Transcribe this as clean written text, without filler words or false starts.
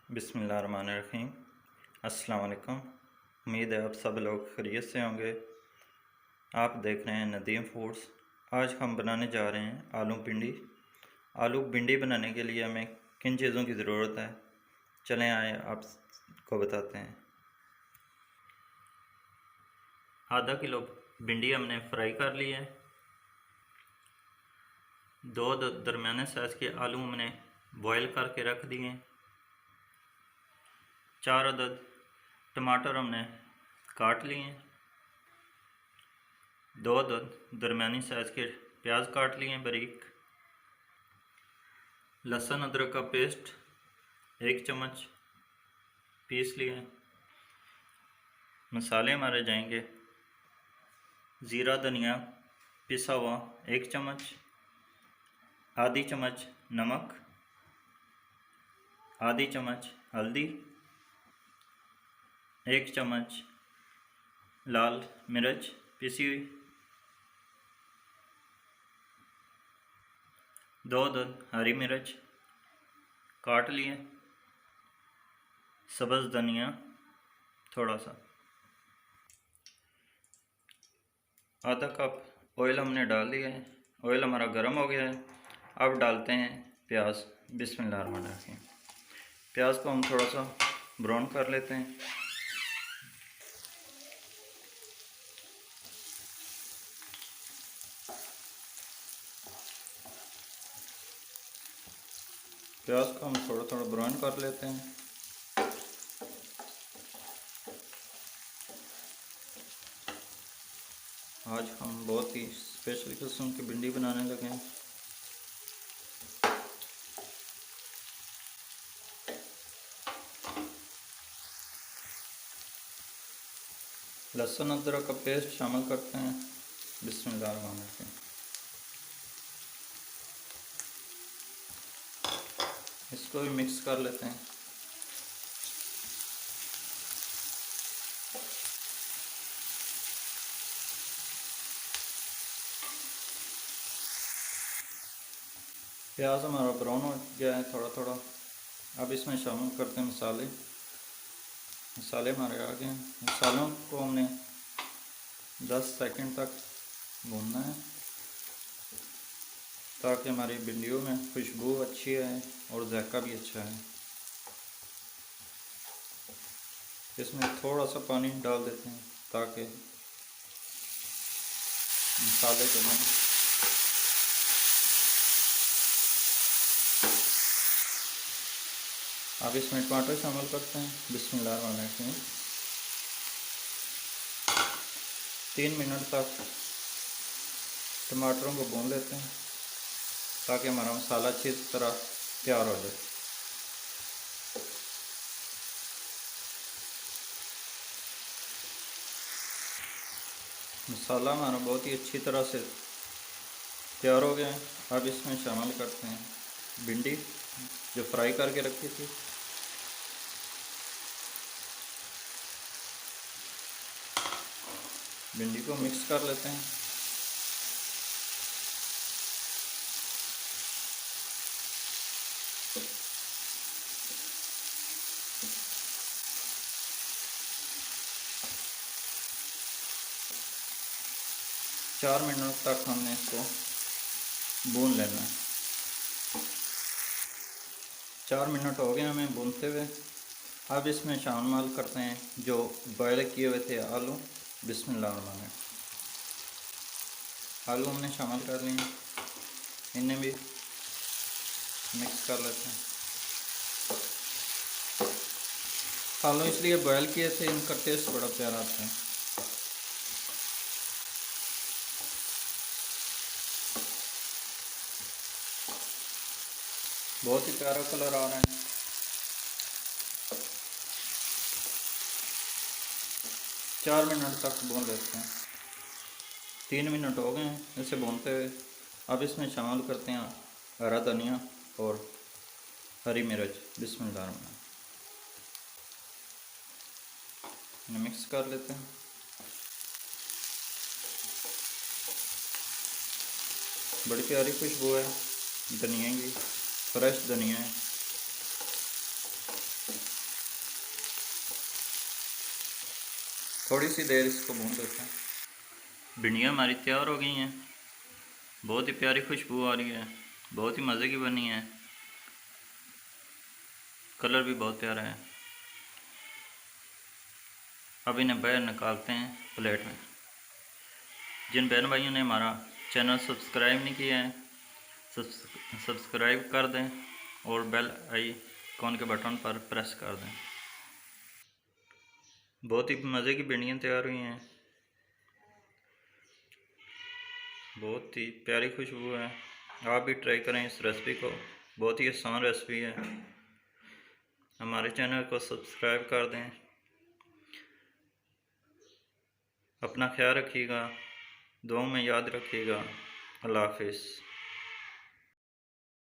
बिस्मिल्लाहिर्रहमानिर्रहीम। अस्सलाम वालेकुम। उम्मीद है आप सब लोग खैरियत से होंगे। आप देख रहे हैं नदीम फूड्स। आज हम बनाने जा रहे हैं आलू भिंडी। आलू भिंडी बनाने के लिए हमें किन चीज़ों की ज़रूरत है, चलें आए आपको बताते हैं। आधा किलो भिंडी हमने फ्राई कर ली है। दो दरमियाने साइज़ के आलू हमने बॉयल करके रख दिए। 4 अदद टमाटर हमने काट लिए। 2 अदद दरमियानी साइज़ के प्याज काट लिए बारीक। लहसुन अदरक का पेस्ट 1 चम्मच पीस लिए। मसाले हमारे जाएंगे ज़ीरा धनिया पिसा हुआ 1 चम्मच, आधी चम्मच नमक, आधी चम्मच हल्दी, 1 चम्मच लाल मिर्च पिसी हुई, 2 अदद हरी मिर्च काट लिए, सब्ज़ धनिया थोड़ा सा, आधा कप ऑयल हमने डाल दिया है। ऑयल हमारा गर्म हो गया है। अब डालते हैं प्याज। बिस्मिल्लाहिर्रहमानिर्रहीम। प्याज को हम थोड़ा सा ब्राउन कर लेते हैं। प्याज को हम थोड़ा थोड़ा ब्राउन कर लेते हैं। आज हम बहुत ही स्पेशल किस्म की भिंडी बनाने लगे हैं। लहसुन अदरक का पेस्ट शामिल करते हैं। बिस्मिल्लाहिर्रहमानिर्रहीम। इसको भी मिक्स कर लेते हैं। प्याज हमारा ब्राउन हो गया है थोड़ा थोड़ा। अब इसमें शामिल करते हैं मसाले। मसाले हमारे आ गए हैं। मसालों को हमने 10 सेकंड तक भूनना है ताकि हमारी भिंडियों में खुशबू अच्छी है और जायका भी अच्छा है। इसमें थोड़ा सा पानी डाल देते हैं ताकि मसाले गलें। अब इसमें टमाटर शामिल करते हैं। बिस्मिल्लाहिर्रहमानिर्रहीम। 3 मिनट तक टमाटरों को भून लेते हैं ताकि हमारा मसाला अच्छी तरह तैयार हो जाए। मसाला हमारा बहुत ही अच्छी तरह से तैयार हो गया है। अब इसमें शामिल करते हैं भिंडी जो फ्राई करके रखी थी। भिंडी को मिक्स कर लेते हैं। चार मिनट तक हमने इसको भून लेना है। 4 मिनट हो गए हमें भूनते हुए। अब इसमें शामिल करते हैं जो बॉयल किए हुए थे आलू। बिस्मिल्लाहिर्रहमानिर्रहीम। आलू हमने शामिल कर लिए। इन्हें भी मिक्स कर लेते हैं। आलू इसलिए बॉयल किए थे, इनका टेस्ट बड़ा प्यारा आता है। बहुत ही प्यारा कलर आ रहा है। चार मिनट तक भून लेते हैं। 3 मिनट हो गए हैं इसे भूनते हुए। अब इसमें शामिल करते हैं हरा धनिया और हरी मिर्च। बिस्मिल्लाह। मिक्स कर लेते हैं। बड़ी प्यारी खुशबू है धनिया की, फ्रेश धनिया है। थोड़ी सी देर इसको भून देते हैं। भिंडियाँ हमारी तैयार हो गई हैं। बहुत ही प्यारी खुशबू आ रही है, बहुत ही मज़े की बनी है। कलर भी बहुत प्यारा है। अब इन्हें बाहर निकालते हैं प्लेट में। जिन बहन भाइयों ने हमारा चैनल सब्सक्राइब नहीं किया है, सब्सक्राइब कर दें और बेल आइकॉन के बटन पर प्रेस कर दें। बहुत ही मज़े की भिंडियाँ तैयार हुई हैं, बहुत ही प्यारी खुशबू है। आप भी ट्राई करें इस रेसिपी को, बहुत ही आसान रेसिपी है। हमारे चैनल को सब्सक्राइब कर दें। अपना ख्याल रखिएगा, दुआओं में याद रखिएगा। अल्लाह हाफिज़।